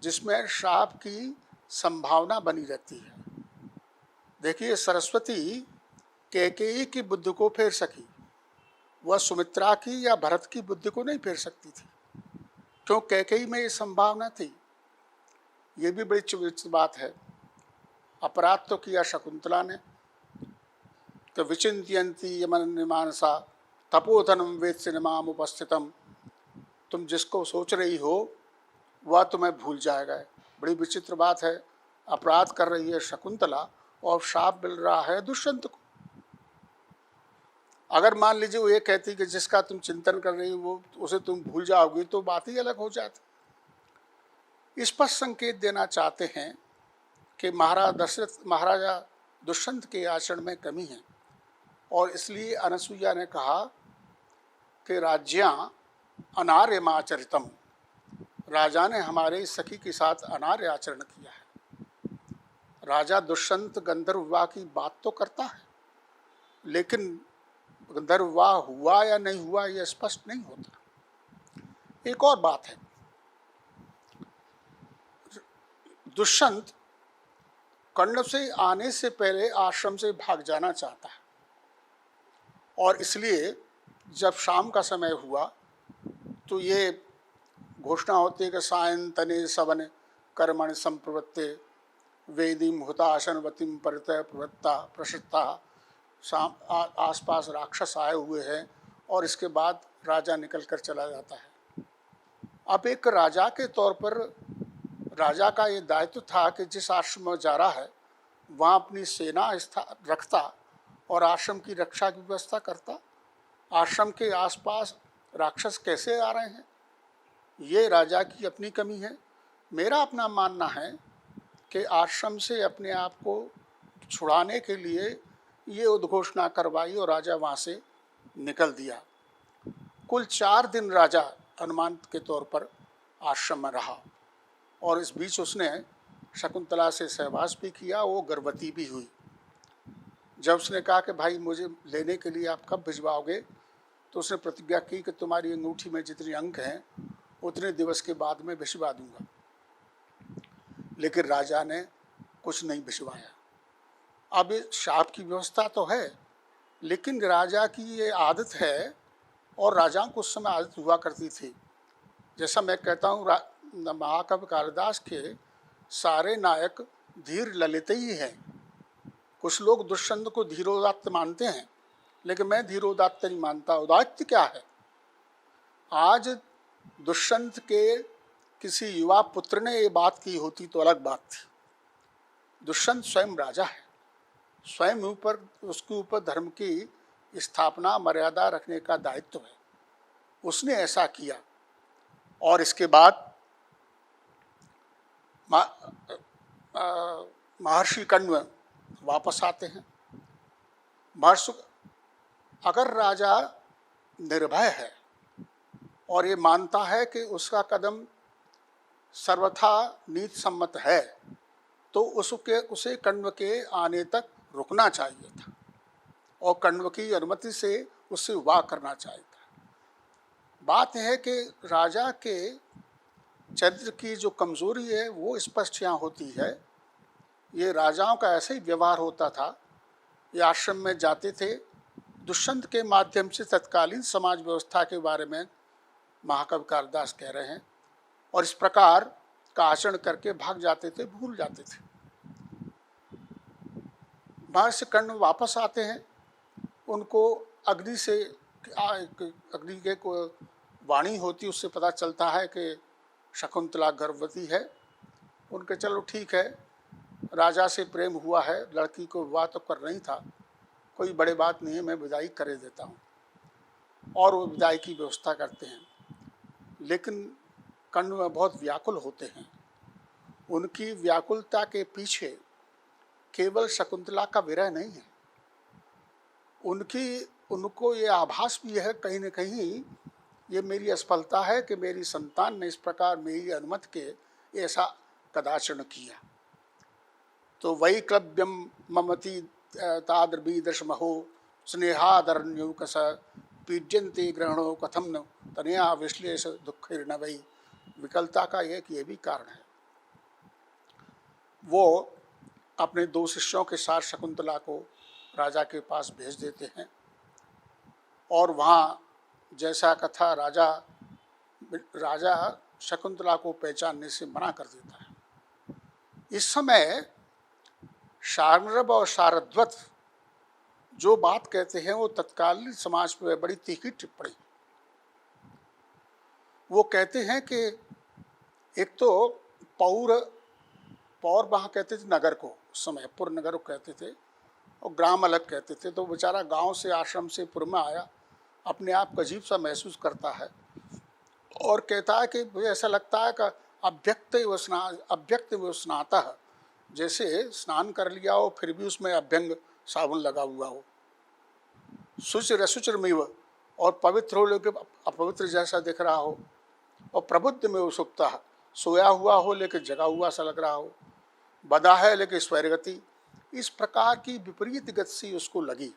जिसमें शाप की संभावना बनी रहती है। देखिए, सरस्वती कैकेयी की बुद्धि को फेर सकी, वह सुमित्रा की या भरत की बुद्धि को नहीं फेर सकती थी, क्यों? कैकेयी में ये संभावना थी। ये भी बड़ी चिंतित बात है। अपराध तो किया शकुंतला ने, तो विचिंत्यंती यमन मानसा तपोधनम वेद सिनेमाम उपस्थितम, तुम जिसको सोच रही हो वह तुम्हें भूल जाएगा, बड़ी विचित्र बात है, अपराध कर रही है शकुंतला और शाप मिल रहा है दुष्यंत को। अगर मान लीजिए वो ये कहती कि जिसका तुम चिंतन कर रही हो वो उसे तुम भूल जाओगी तो बात ही अलग हो जाती। स्पष्ट संकेत देना चाहते हैं कि महाराजा दुष्यंत के आचरण में कमी है और इसलिए अनसुईया ने कहा कि राज्यां अनार्यमाचरितम, राजा ने हमारे सखी के साथ अनार्य आचरण किया है। राजा दुष्यंत गंधर्व विवाह की बात तो करता है, लेकिन गंधर्व विवाह हुआ या नहीं हुआ यह स्पष्ट नहीं होता। एक और बात है, दुष्यंत कर्ण से आने से पहले आश्रम से भाग जाना चाहता है और इसलिए जब शाम का समय हुआ तो ये घोषणा होती है कि सायंतने सवन कर्मण संप्रवृत्ते वेदीम हुताशनवतीम परितः प्रवृत्ता प्रसिद्धा। आसपास राक्षस आए हुए हैं और इसके बाद राजा निकल कर चला जाता है। अब एक राजा के तौर पर राजा का ये दायित्व था कि जिस आश्रम में जा रहा है वहाँ अपनी सेना रखता और आश्रम की रक्षा की व्यवस्था करता। आश्रम के आसपास राक्षस कैसे आ रहे हैं, ये राजा की अपनी कमी है। मेरा अपना मानना है कि आश्रम से अपने आप को छुड़ाने के लिए ये उद्घोषणा करवाई और राजा वहाँ से निकल दिया। कुल 4 दिन राजा अनुमान के तौर पर आश्रम में रहा और इस बीच उसने शकुंतला से सहवास भी किया, वो गर्भवती भी हुई। जब उसने कहा कि भाई मुझे लेने के लिए आप कब भिजवाओगे, तो उसने प्रतिज्ञा की कि तुम्हारी अंगूठी में जितने अंक हैं उतने दिवस के बाद में भिजवा दूंगा। लेकिन राजा ने कुछ नहीं भिजवाया। अब शाप की व्यवस्था तो है, लेकिन राजा की ये आदत है और राजाओं को उस समय आदत हुआ करती थी। जैसा मैं कहता हूँ महाकवि कालिदास के सारे नायक धीर ललित ही हैं। कुछ लोग दुष्यंत को धीरोदात्त मानते हैं, लेकिन मैं धीरोदात्त नहीं मानता। उदात्त क्या है? आज दुष्यंत के किसी युवा पुत्र ने ये बात की होती तो अलग बात थी। दुष्यंत स्वयं राजा है, स्वयं ऊपर उसके ऊपर धर्म की स्थापना मर्यादा रखने का दायित्व है। उसने ऐसा किया और इसके बाद महर्षि कण्व वापस आते हैं। महर्षि अगर राजा निर्भय है और ये मानता है कि उसका कदम सर्वथा नीति सम्मत है, तो उसे कण्व के आने तक रुकना चाहिए था और कण्व की अनुमति से उससे विवाह करना चाहिए था। बात है कि राजा के चरित्र की जो कमजोरी है वो स्पष्ट यहाँ होती है। ये राजाओं का ऐसे ही व्यवहार होता था। ये आश्रम में जाते थे, दुष्यंत के माध्यम से तत्कालीन समाज व्यवस्था के बारे में महाकवि कालिदास कह रहे हैं और इस प्रकार का आचरण करके भाग जाते थे, भूल जाते थे। महर्षि कर्ण वापस आते हैं, उनको अग्नि के को वाणी होती, उससे पता चलता है कि शकुंतला गर्भवती है। उनके चलो ठीक है, राजा से प्रेम हुआ है, लड़की को विवाह तो कर नहीं था, कोई बड़ी बात नहीं है, मैं विदाई करे देता हूँ। और वो विदाई की व्यवस्था करते हैं। लेकिन कण्व बहुत व्याकुल होते हैं। उनकी व्याकुलता के पीछे केवल शकुंतला का विरह नहीं है, उनको ये आभास भी है कहीं न कहीं ये मेरी असफलता है कि मेरी संतान ने इस प्रकार मेरी अनुमति के ऐसा कदाचरण किया। तो वही क्लव्यम ममति तादृबीदृश महो स्नेहादरण्युकस पीड्यन्ते ग्रहणो कथम न तनया विश्लेष दुःखिर्न वही। विकलता का एक ये भी कारण है। वो अपने 2 शिष्यों के साथ शकुंतला को राजा के पास भेज देते हैं और वहाँ जैसा कथा राजा शकुंतला को पहचानने से मना कर देता है। इस समय शार्ङ्गरभ और शारद्वत जो बात कहते हैं वो तत्कालीन समाज में बड़ी तीखी टिप्पणी। वो कहते हैं कि एक तो पौर पौर वहाँ कहते थे नगर को, उस समय पुर नगर को कहते थे और ग्राम अलग कहते थे। तो बेचारा गांव से आश्रम से पुर में आया, अपने आप को अजीब सा महसूस करता है और कहता है कि मुझे ऐसा लगता है कि अव्यक्त व स्नातः, जैसे स्नान कर लिया हो फिर भी उसमें अभ्यंग साबुन लगा हुआ हो, शुचिरमिव, और पवित्र हो लेकिन अपवित्र जैसा दिख रहा हो, और प्रबुद्ध में सुप्ता, सोया हुआ हो लेकिन जगा हुआ सा लग रहा हो, बदा है लेकिन स्वैरगति, इस प्रकार की विपरीत गति सी उसको लगी।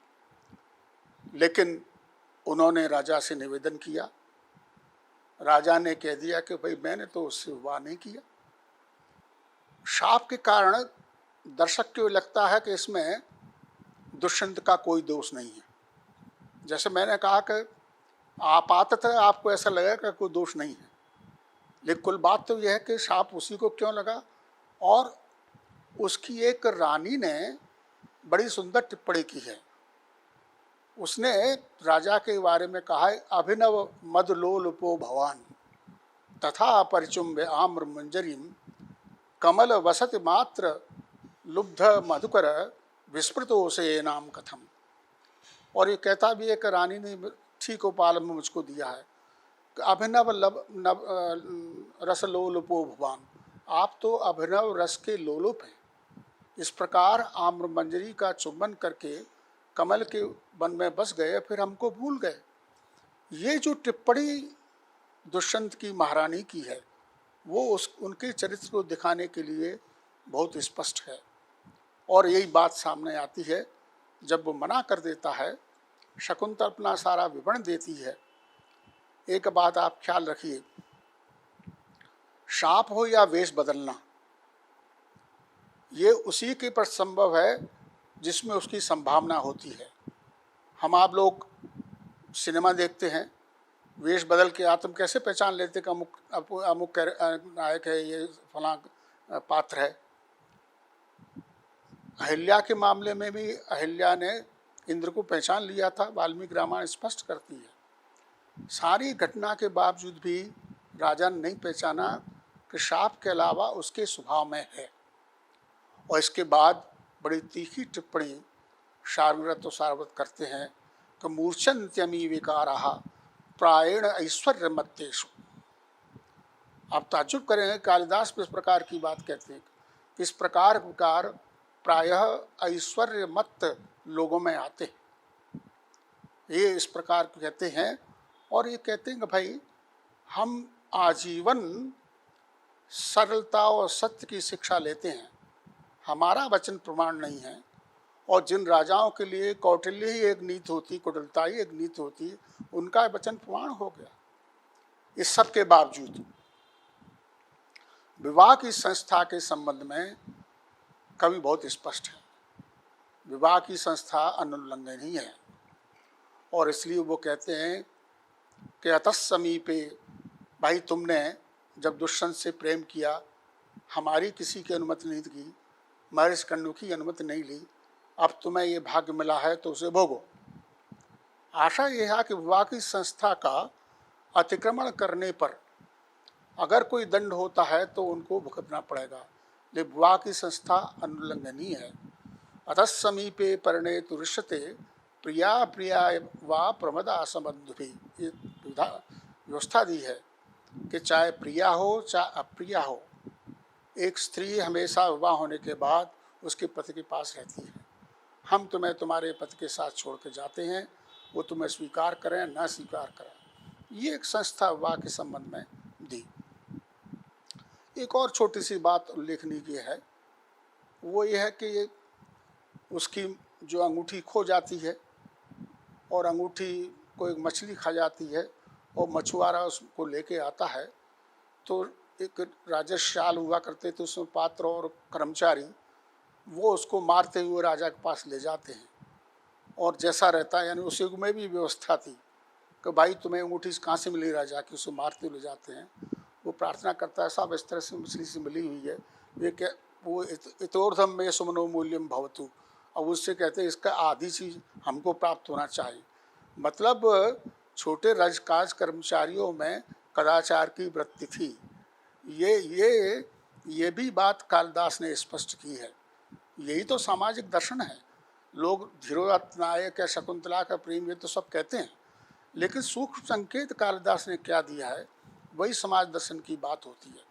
लेकिन उन्होंने राजा से निवेदन किया। राजा ने कह दिया कि भाई मैंने तो उससे विवाह नहीं किया। शाप के कारण दर्शक को लगता है कि इसमें दुष्यंत का कोई दोष नहीं है। जैसे मैंने कहा कि आपाततः आपको ऐसा लगेगा कि कोई दोष नहीं है, लेकिन कुल बात तो यह है कि शाप उसी को क्यों लगा। और उसकी एक रानी ने बड़ी सुंदर टिप्पणी की है। उसने राजा के बारे में कहा है, अभिनव मदलोलुपो भवान तथा परिचुम्बे आम्र मंजरीम कमल वसत मात्र लुब्ध मधुकर विस्मृतो से नाम कथम। और ये कहता भी है कि रानी ने ठीक उपाल में मुझको दिया है, अभिनव रस लोलुपो भवान, आप तो अभिनव रस के लोलुप हैं। इस प्रकार आम्र मंजरी का चुंबन करके कमल के वन में बस गए, फिर हमको भूल गए। ये जो टिप्पणी दुष्यंत की महारानी की है वो उनके चरित्र को दिखाने के लिए बहुत स्पष्ट है। और यही बात सामने आती है जब वो मना कर देता है, शकुंतला अपना सारा विवरण देती है। एक बात आप ख्याल रखिए, शाप हो या वेश बदलना, ये उसी के पर संभव है जिसमें उसकी संभावना होती है। हम आप लोग सिनेमा देखते हैं, वेश बदल के आत्म कैसे पहचान लेते कि अमुक नायक है, ये फलां पात्र है। अहिल्या के मामले में भी अहिल्या ने इंद्र को पहचान लिया था, वाल्मीकि रामायण स्पष्ट करती है। सारी घटना के बावजूद भी राजा ने नहीं पहचाना कि शाप के अलावा उसके स्वभाव में है। और इसके बाद बड़ी तीखी टिप्पणी शार्ंगरत्व सारवत करते हैं कि मूर्छन्त्यमी विकाराः प्रायेण ऐश्वर्य मत्तेषु। आप ताज्जुब करेंगे, कालिदास इस प्रकार की बात कहते हैं, इस प्रकार विकार प्रायः ऐश्वर्य मत लोगों में आते हैं, ये इस प्रकार कहते हैं। और ये कहते हैं कि भाई हम आजीवन सरलता और सत्य की शिक्षा लेते हैं, हमारा वचन प्रमाण नहीं है। और जिन राजाओं के लिए कौटिल्य ही एक नीति होती, कुटिलता ही एक नीति होती, उनका वचन प्रमाण हो गया। इस सब के बावजूद विवाह की संस्था के संबंध में कवि बहुत स्पष्ट है, विवाह की संस्था अनुल्लंघन ही है। और इसलिए वो कहते हैं कि अतः समीपे, भाई तुमने जब दुष्यंत से प्रेम किया, हमारी किसी की अनुमति नहीं की, महर्षि कण्व की अनुमति नहीं ली, अब तुम्हें ये भाग्य मिला है तो उसे भोगो। आशा यह है कि विवाह की संस्था का अतिक्रमण करने पर अगर कोई दंड होता है तो उनको भुगतना पड़ेगा, लेकिन विवाह की संस्था अनुल्लंघनीय है। अतः समीपे परणे तुष्यते प्रिया प्रिया वा प्रमदा संबंध भी, ये व्यवस्था दी है कि चाहे प्रिया हो चाहे अप्रिया हो, एक स्त्री हमेशा विवाह होने के बाद उसके पति के पास रहती है। हम तुम्हें तुम्हारे पति के साथ छोड़ के जाते हैं, वो तुम्हें स्वीकार करें न स्वीकार करें। ये एक संस्था विवाह के संबंध में दी। एक और छोटी सी बात उल्लेखनीय की है, वो ये है कि ये उसकी जो अंगूठी खो जाती है और अंगूठी को एक मछली खा जाती है और मछुआरा उसको लेके आता है, तो एक राजश्याल हुआ करते थे उसमें पात्र और कर्मचारी, वो उसको मारते हुए राजा के पास ले जाते हैं। और जैसा रहता है, यानी उस युग में भी व्यवस्था थी कि भाई तुम्हें अंगूठी कहाँ से मिली राजा की, उसको मारते हुए ले जाते हैं। वो प्रार्थना करता है, सब इस तरह से मछली से मिली हुई है, ये क्या वो इतोर्धम में सुमनो मूल्यम भवतु, अब उससे कहते हैं इसका आधी चीज़ हमको प्राप्त होना चाहिए। मतलब छोटे राजकाज कर्मचारियों में कदाचार की वृत्ति थी। ये ये भी बात कालिदास ने स्पष्ट की है। यही तो सामाजिक दर्शन है। लोग धीरोदात्त नायक या शकुंतला का प्रेम ये तो सब कहते हैं, लेकिन सूक्ष्म संकेत कालिदास ने क्या दिया है वही समाज दर्शन की बात होती है।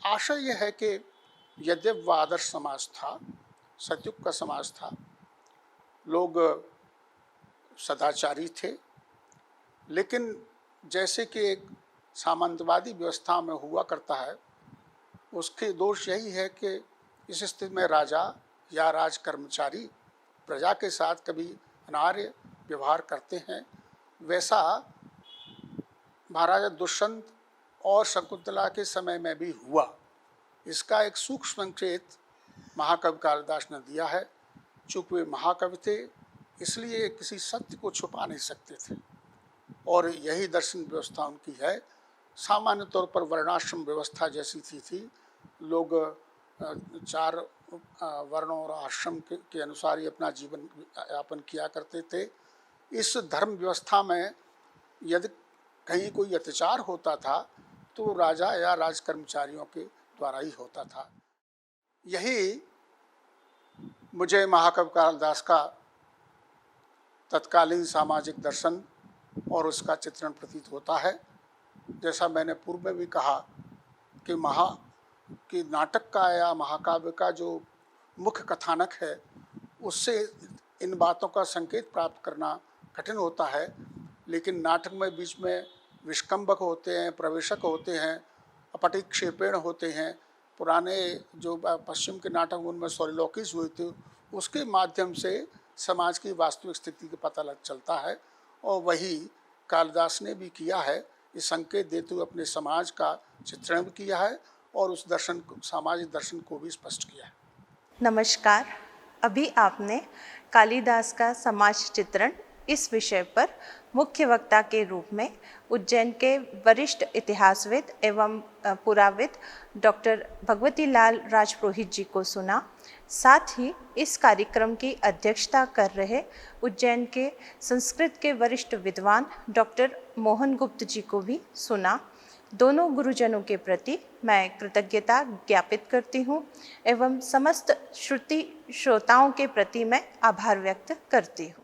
आशय यह है कि यद्यप वह आदर्श समाज था, सतयुग का समाज था, लोग सदाचारी थे, लेकिन जैसे कि एक सामंतवादी व्यवस्था में हुआ करता है, उसके दोष यही है कि इस स्थिति में राजा या राज कर्मचारी प्रजा के साथ कभी अनार्य व्यवहार करते हैं। वैसा महाराजा दुष्यंत और शकुंतला के समय में भी हुआ। इसका एक सूक्ष्म संकेत महाकवि कालिदास ने दिया है। चूँकि वे महाकवि थे, इसलिए किसी सत्य को छुपा नहीं सकते थे, और यही दर्शन व्यवस्था उनकी है। सामान्य तौर पर वर्णाश्रम व्यवस्था जैसी थी, लोग 4 वर्णों और आश्रम के अनुसार ही अपना जीवन यापन किया करते थे। इस धर्म व्यवस्था में यदि कहीं कोई अत्याचार होता था तो राजा या राज कर्मचारियों के द्वारा ही होता था। यही मुझे महाकवि कालिदास का तत्कालीन सामाजिक दर्शन और उसका चित्रण प्रतीत होता है। जैसा मैंने पूर्व में भी कहा कि नाटक का या महाकाव्य का जो मुख्य कथानक है, उससे इन बातों का संकेत प्राप्त करना कठिन होता है, लेकिन नाटक में बीच में विष्कंभक होते हैं, प्रवेशक होते हैं, अपटिक्षेपेण होते हैं। पुराने जो पश्चिम के नाटक उनमें सोलिलोक्विज हुए थे, उसके माध्यम से समाज की वास्तविक स्थिति का पता चलता है, और वही कालिदास ने भी किया है। इस संकेत देते हुए अपने समाज का चित्रण भी किया है और उस दर्शन को, सामाजिक दर्शन को भी स्पष्ट किया है। नमस्कार। अभी आपने कालिदास का समाज चित्रण इस विषय पर मुख्य वक्ता के रूप में उज्जैन के वरिष्ठ इतिहासविद एवं पुराविद डॉक्टर भगवती लाल राजपुरोहित जी को सुना। साथ ही इस कार्यक्रम की अध्यक्षता कर रहे उज्जैन के संस्कृत के वरिष्ठ विद्वान डॉक्टर मोहन गुप्त जी को भी सुना। दोनों गुरुजनों के प्रति मैं कृतज्ञता ज्ञापित करती हूँ एवं समस्त श्रुति श्रोताओं के प्रति मैं आभार व्यक्त करती हूँ।